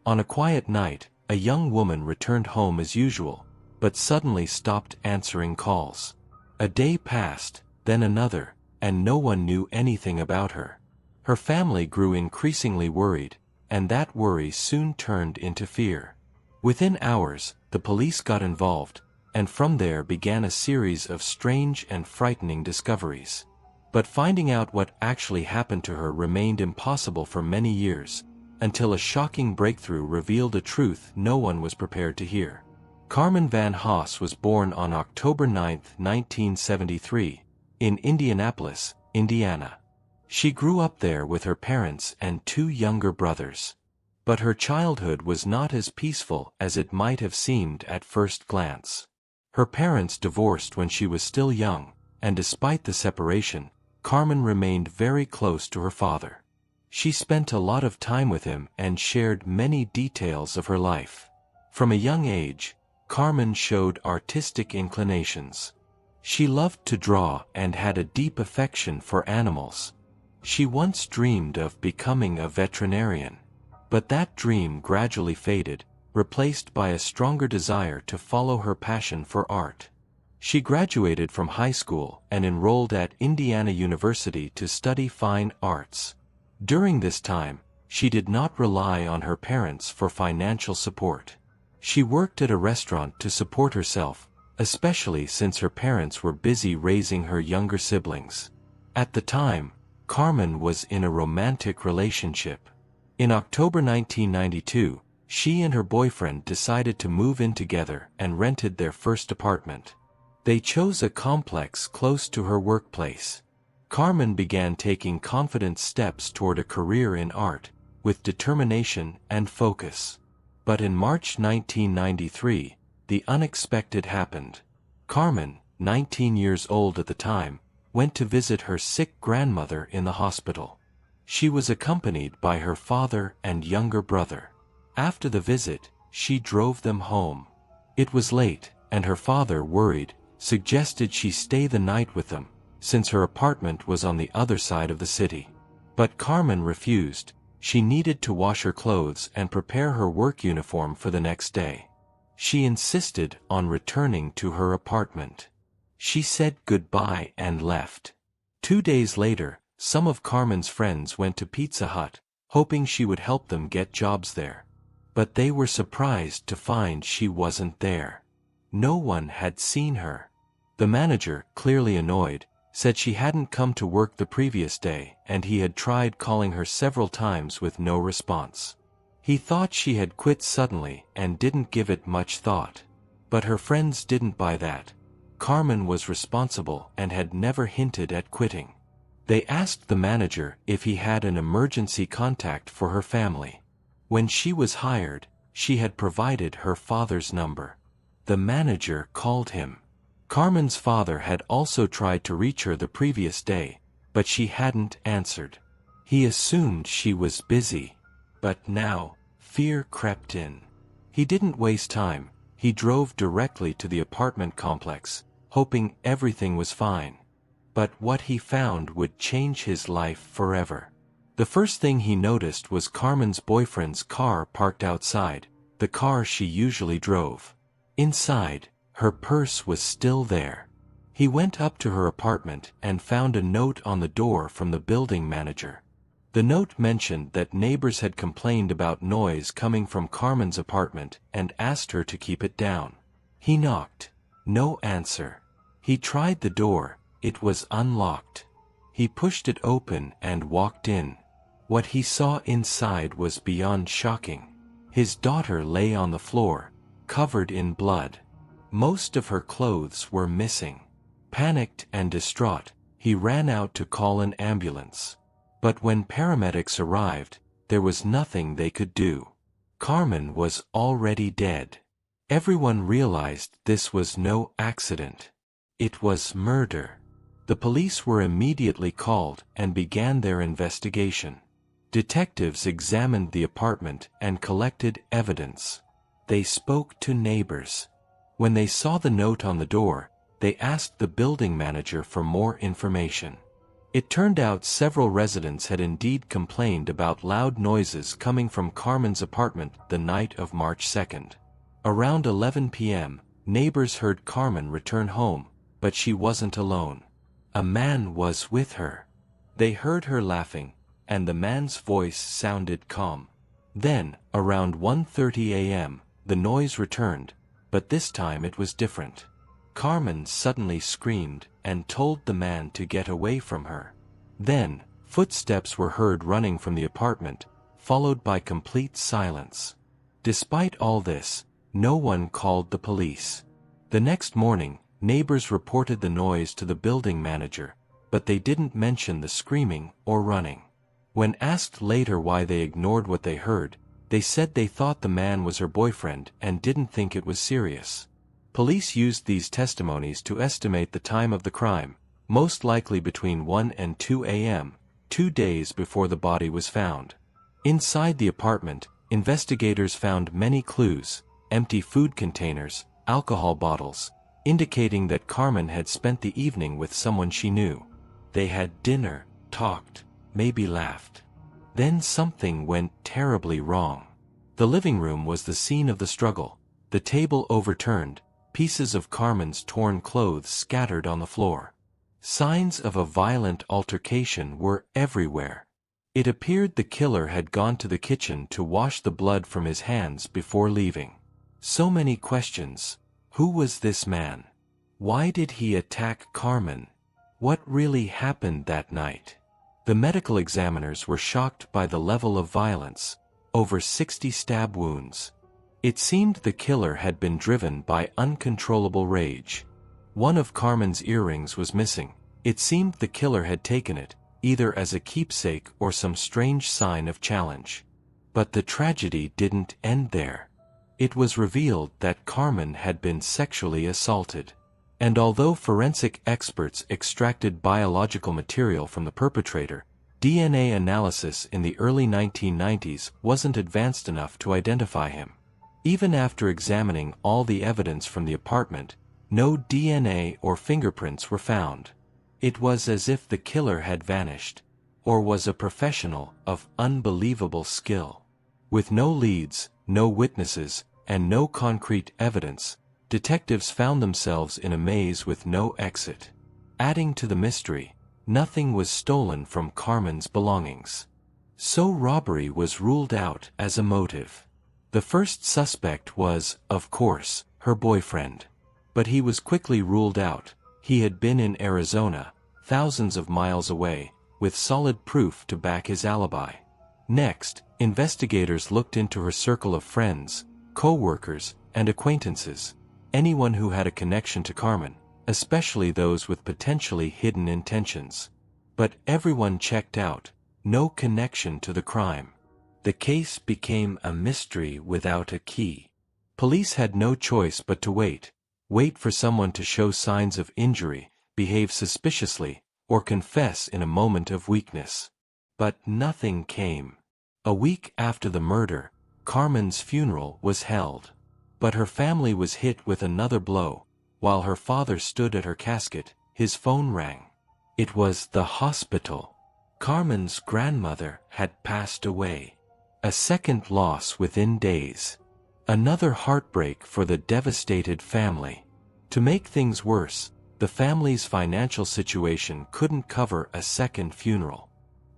On a quiet night, a young woman returned home as usual, but suddenly stopped answering calls. A day passed, then another, and no one knew anything about her. Her family grew increasingly worried, and that worry soon turned into fear. Within hours, the police got involved, and from there began a series of strange and frightening discoveries. But finding out what actually happened to her remained impossible for many years, until a shocking breakthrough revealed a truth no one was prepared to hear. Carmen Van Haas was born on October 9, 1973, in Indianapolis, Indiana. She grew up there with her parents and two younger brothers. But her childhood was not as peaceful as it might have seemed at first glance. Her parents divorced when she was still young, and despite the separation, Carmen remained very close to her father. She spent a lot of time with him and shared many details of her life. From a young age, Carmen showed artistic inclinations. She loved to draw and had a deep affection for animals. She once dreamed of becoming a veterinarian. But that dream gradually faded, replaced by a stronger desire to follow her passion for art. She graduated from high school and enrolled at Indiana University to study fine arts. During this time, she did not rely on her parents for financial support. She worked at a restaurant to support herself, especially since her parents were busy raising her younger siblings. At the time, Carmen was in a romantic relationship. In October 1992, she and her boyfriend decided to move in together and rented their first apartment. They chose a complex close to her workplace. Carmen began taking confident steps toward a career in art, with determination and focus. But in March 1993, the unexpected happened. Carmen, 19 years old at the time, went to visit her sick grandmother in the hospital. She was accompanied by her father and younger brother. After the visit, she drove them home. It was late, and her father, worried, suggested she stay the night with them, since her apartment was on the other side of the city. But Carmen refused. She needed to wash her clothes and prepare her work uniform for the next day. She insisted on returning to her apartment. She said goodbye and left. 2 days later, some of Carmen's friends went to Pizza Hut, hoping she would help them get jobs there. But they were surprised to find she wasn't there. No one had seen her. The manager, clearly annoyed, said she hadn't come to work the previous day, and he had tried calling her several times with no response. He thought she had quit suddenly and didn't give it much thought. But her friends didn't buy that. Carmen was responsible and had never hinted at quitting. They asked the manager if he had an emergency contact for her family. When she was hired, she had provided her father's number. The manager called him. Carmen's father had also tried to reach her the previous day, but she hadn't answered. He assumed she was busy. But now, fear crept in. He didn't waste time. He drove directly to the apartment complex, hoping everything was fine. But what he found would change his life forever. The first thing he noticed was Carmen's boyfriend's car parked outside, the car she usually drove. Inside, her purse was still there. He went up to her apartment and found a note on the door from the building manager. The note mentioned that neighbors had complained about noise coming from Carmen's apartment and asked her to keep it down. He knocked. No answer. He tried the door. It was unlocked. He pushed it open and walked in. What he saw inside was beyond shocking. His daughter lay on the floor, covered in blood. Most of her clothes were missing. Panicked and distraught, he ran out to call an ambulance. But when paramedics arrived, there was nothing they could do. Carmen was already dead. Everyone realized this was no accident. It was murder. The police were immediately called and began their investigation. Detectives examined the apartment and collected evidence. They spoke to neighbors. When they saw the note on the door, they asked the building manager for more information. It turned out several residents had indeed complained about loud noises coming from Carmen's apartment the night of March 2nd. Around 11 p.m., neighbors heard Carmen return home, but she wasn't alone. A man was with her. They heard her laughing, and the man's voice sounded calm. Then, around 1:30 a.m., the noise returned, but this time it was different. Carmen suddenly screamed and told the man to get away from her. Then, footsteps were heard running from the apartment, followed by complete silence. Despite all this, no one called the police. The next morning, neighbors reported the noise to the building manager, but they didn't mention the screaming or running. When asked later why they ignored what they heard, they said they thought the man was her boyfriend and didn't think it was serious. Police used these testimonies to estimate the time of the crime, most likely between 1 and 2 a.m., 2 days before the body was found. Inside the apartment, investigators found many clues: empty food containers, alcohol bottles, indicating that Carmen had spent the evening with someone she knew. They had dinner, talked, maybe laughed. Then something went terribly wrong. The living room was the scene of the struggle, the table overturned, pieces of Carmen's torn clothes scattered on the floor. Signs of a violent altercation were everywhere. It appeared the killer had gone to the kitchen to wash the blood from his hands before leaving. So many questions. Who was this man? Why did he attack Carmen? What really happened that night? The medical examiners were shocked by the level of violence, over 60 stab wounds. It seemed the killer had been driven by uncontrollable rage. One of Carmen's earrings was missing. It seemed the killer had taken it, either as a keepsake or some strange sign of challenge. But the tragedy didn't end there. It was revealed that Carmen had been sexually assaulted. And although forensic experts extracted biological material from the perpetrator, DNA analysis in the early 1990s wasn't advanced enough to identify him. Even after examining all the evidence from the apartment, no DNA or fingerprints were found. It was as if the killer had vanished, or was a professional of unbelievable skill. With no leads, no witnesses, and no concrete evidence, detectives found themselves in a maze with no exit. Adding to the mystery, nothing was stolen from Carmen's belongings. So robbery was ruled out as a motive. The first suspect was, of course, her boyfriend. But he was quickly ruled out. He had been in Arizona, thousands of miles away, with solid proof to back his alibi. Next, investigators looked into her circle of friends, co-workers, and acquaintances. Anyone who had a connection to Carmen, especially those with potentially hidden intentions. But everyone checked out. No connection to the crime. The case became a mystery without a key. Police had no choice but to wait. Wait for someone to show signs of injury, behave suspiciously, or confess in a moment of weakness. But nothing came. A week after the murder, Carmen's funeral was held. But her family was hit with another blow. While her father stood at her casket, his phone rang. It was the hospital. Carmen's grandmother had passed away. A second loss within days. Another heartbreak for the devastated family. To make things worse, the family's financial situation couldn't cover a second funeral.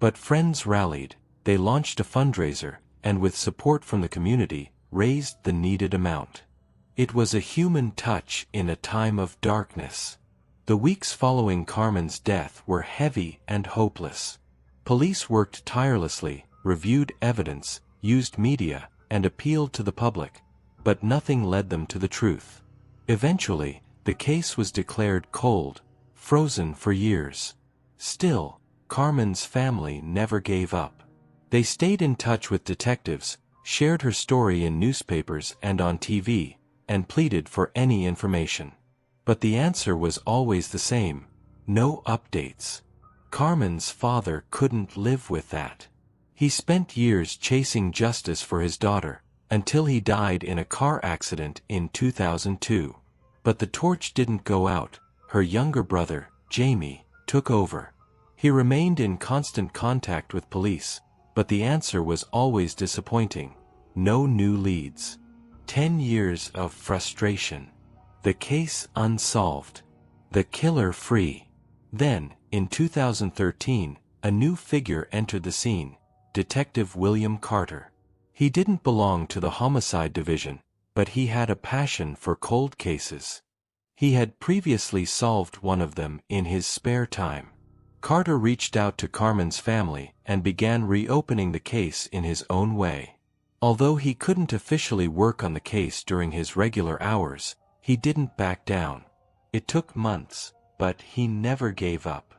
But friends rallied, they launched a fundraiser, and with support from the community, raised the needed amount. It was a human touch in a time of darkness. The weeks following Carmen's death were heavy and hopeless. Police worked tirelessly, reviewed evidence, used media, and appealed to the public, but nothing led them to the truth. Eventually, the case was declared cold, frozen for years. Still, Carmen's family never gave up. They stayed in touch with detectives, shared her story in newspapers and on TV, and pleaded for any information. But the answer was always the same: no updates. Carmen's father couldn't live with that. He spent years chasing justice for his daughter, until he died in a car accident in 2002. But the torch didn't go out. Her younger brother, Jamie, took over. He remained in constant contact with police, but the answer was always disappointing. No new leads. 10 years of frustration. The case unsolved. The killer free. Then, in 2013, a new figure entered the scene, Detective William Carter. He didn't belong to the homicide division, but he had a passion for cold cases. He had previously solved one of them in his spare time. Carter reached out to Carmen's family and began reopening the case in his own way. Although he couldn't officially work on the case during his regular hours, he didn't back down. It took months, but he never gave up.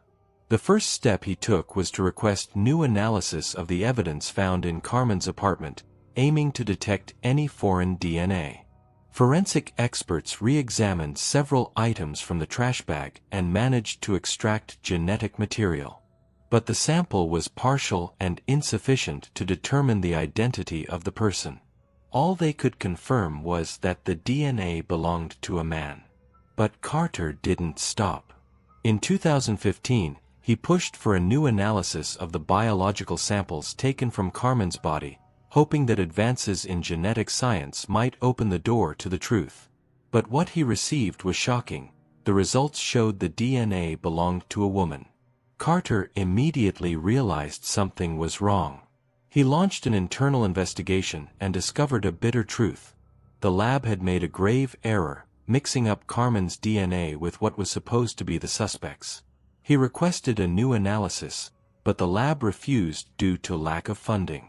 The first step he took was to request new analysis of the evidence found in Carmen's apartment, aiming to detect any foreign DNA. Forensic experts re-examined several items from the trash bag and managed to extract genetic material. But the sample was partial and insufficient to determine the identity of the person. All they could confirm was that the DNA belonged to a man. But Carter didn't stop. In 2015, he pushed for a new analysis of the biological samples taken from Carmen's body, hoping that advances in genetic science might open the door to the truth. But what he received was shocking. The results showed the DNA belonged to a woman. Carter immediately realized something was wrong. He launched an internal investigation and discovered a bitter truth. The lab had made a grave error, mixing up Carmen's DNA with what was supposed to be the suspect's. He requested a new analysis, but the lab refused due to lack of funding.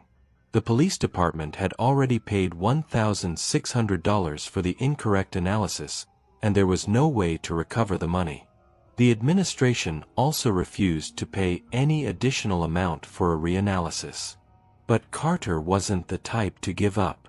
The police department had already paid $1,600 for the incorrect analysis, and there was no way to recover the money. The administration also refused to pay any additional amount for a reanalysis. But Carter wasn't the type to give up.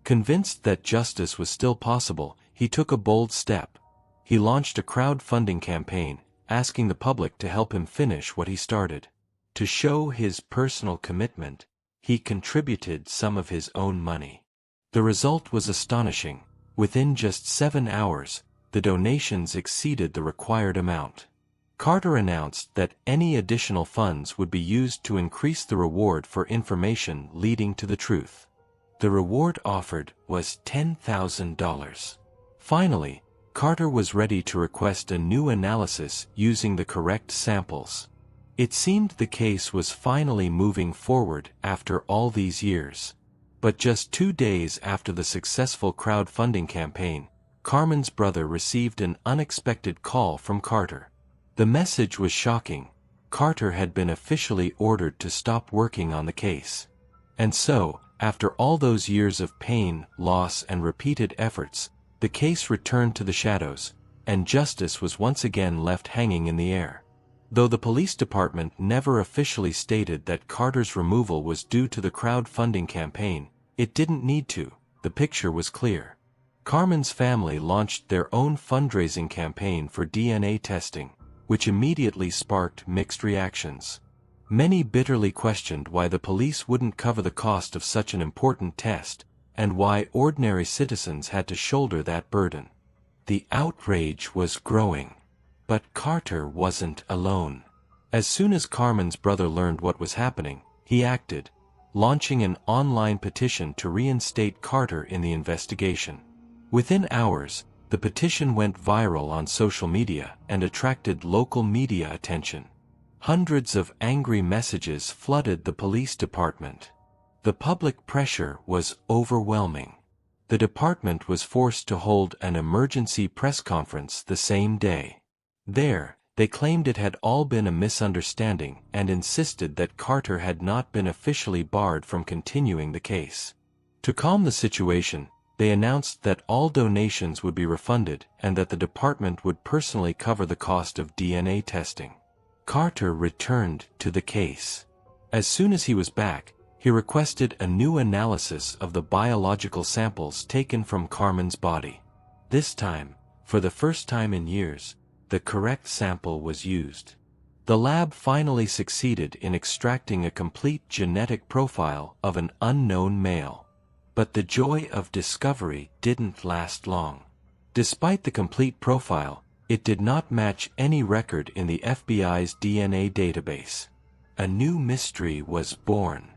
Convinced that justice was still possible, he took a bold step. He launched a crowdfunding campaign, asking the public to help him finish what he started. To show his personal commitment, he contributed some of his own money. The result was astonishing. Within just 7 hours, the donations exceeded the required amount. Carter announced that any additional funds would be used to increase the reward for information leading to the truth. The reward offered was $10,000. Finally, Carter was ready to request a new analysis using the correct samples. It seemed the case was finally moving forward after all these years. But just 2 days after the successful crowdfunding campaign, Carmen's brother received an unexpected call from Carter. The message was shocking. Carter had been officially ordered to stop working on the case. And so, after all those years of pain, loss, and repeated efforts, the case returned to the shadows, and justice was once again left hanging in the air. Though the police department never officially stated that Carter's removal was due to the crowdfunding campaign, it didn't need to. The picture was clear. Carmen's family launched their own fundraising campaign for DNA testing, which immediately sparked mixed reactions. Many bitterly questioned why the police wouldn't cover the cost of such an important test, and why ordinary citizens had to shoulder that burden. The outrage was growing. But Carter wasn't alone. As soon as Carmen's brother learned what was happening, he acted, launching an online petition to reinstate Carter in the investigation. Within hours, the petition went viral on social media and attracted local media attention. Hundreds of angry messages flooded the police department. The public pressure was overwhelming. The department was forced to hold an emergency press conference the same day. There, they claimed it had all been a misunderstanding and insisted that Carter had not been officially barred from continuing the case. To calm the situation, they announced that all donations would be refunded and that the department would personally cover the cost of DNA testing. Carter returned to the case. As soon as he was back, he requested a new analysis of the biological samples taken from Carmen's body. This time, for the first time in years, the correct sample was used. The lab finally succeeded in extracting a complete genetic profile of an unknown male. But the joy of discovery didn't last long. Despite the complete profile, It did not match any record in the FBI's DNA database. A new mystery was born.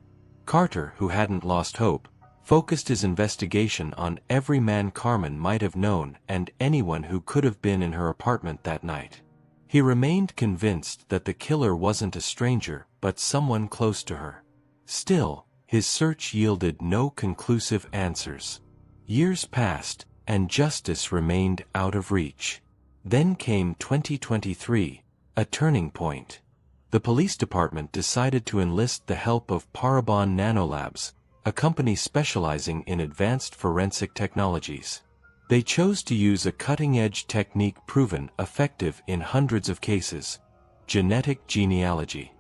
Carter, who hadn't lost hope, focused his investigation on every man Carmen might have known and anyone who could have been in her apartment that night. He remained convinced that the killer wasn't a stranger but someone close to her. Still, his search yielded no conclusive answers. Years passed, and justice remained out of reach. Then came 2023, a turning point. The police department decided to enlist the help of Parabon Nanolabs, a company specializing in advanced forensic technologies. They chose to use a cutting-edge technique proven effective in hundreds of cases: genetic genealogy.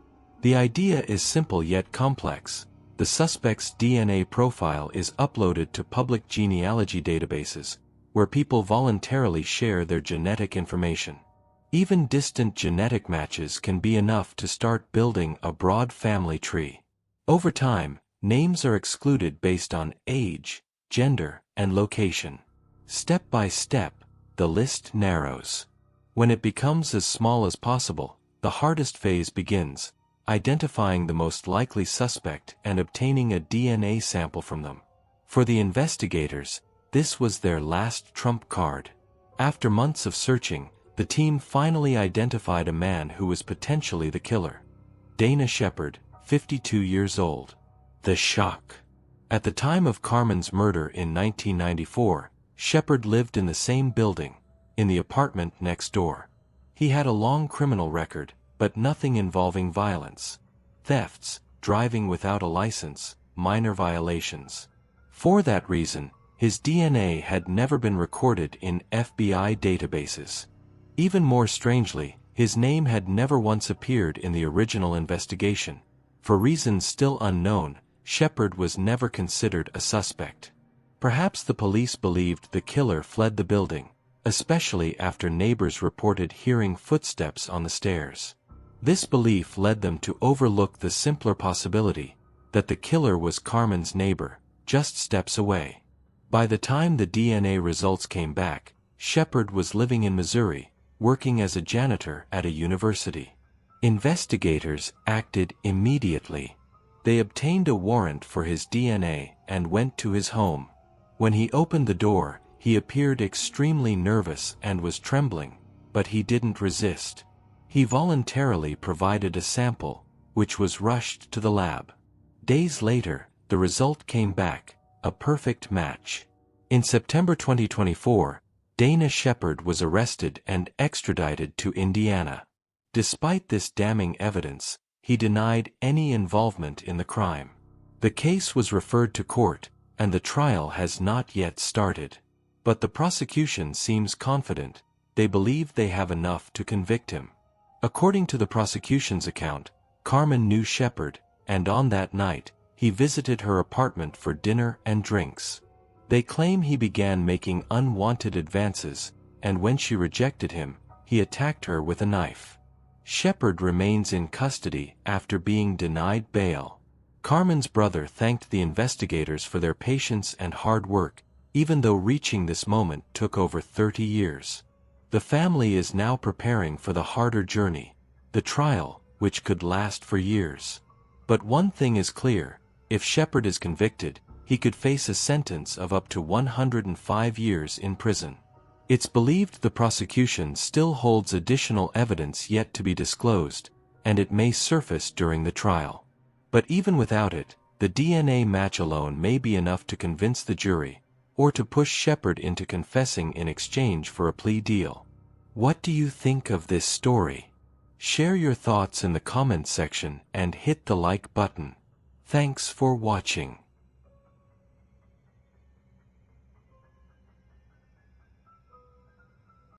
The idea is simple yet complex. The suspect's DNA profile is uploaded to public genealogy databases, where people voluntarily share their genetic information. Even distant genetic matches can be enough to start building a broad family tree. Over time, names are excluded based on age, gender, and location. Step by step, the list narrows. When it becomes as small as possible, the hardest phase begins: identifying the most likely suspect and obtaining a DNA sample from them. For the investigators, this was their last trump card. After months of searching, the team finally identified a man who was potentially the killer. Dana Shepard, 52 years old. The shock. At the time of Carmen's murder in 1994, Shepard lived in the same building, in the apartment next door. He had a long criminal record, but nothing involving violence. Thefts, driving without a license, minor violations. For that reason, his DNA had never been recorded in FBI databases. Even more strangely, his name had never once appeared in the original investigation. For reasons still unknown, Shepard was never considered a suspect. Perhaps the police believed the killer fled the building, especially after neighbors reported hearing footsteps on the stairs. This belief led them to overlook the simpler possibility that the killer was Carmen's neighbor, just steps away. By the time the DNA results came back, Shepard was living in Missouri, working as a janitor at a university. Investigators acted immediately. They obtained a warrant for his DNA and went to his home. When he opened the door, he appeared extremely nervous and was trembling, but he didn't resist. He voluntarily provided a sample, which was rushed to the lab. Days later, the result came back, a perfect match. In September 2024, Dana Shepard was arrested and extradited to Indiana. Despite this damning evidence, he denied any involvement in the crime. The case was referred to court, and the trial has not yet started. But the prosecution seems confident. They believe they have enough to convict him. According to the prosecution's account, Carmen knew Shepard, and on that night, he visited her apartment for dinner and drinks. They claim he began making unwanted advances, and when she rejected him, he attacked her with a knife. Shepard remains in custody after being denied bail. Carmen's brother thanked the investigators for their patience and hard work, even though reaching this moment took over 30 years. The family is now preparing for the harder journey, the trial, which could last for years. But one thing is clear: if Shepard is convicted, he could face a sentence of up to 105 years in prison. It's believed the prosecution still holds additional evidence yet to be disclosed, and it may surface during the trial. But even without it, the DNA match alone may be enough to convince the jury, or to push Shepard into confessing in exchange for a plea deal. What do you think of this story? Share your thoughts in the comments section and hit the like button. Thanks for watching.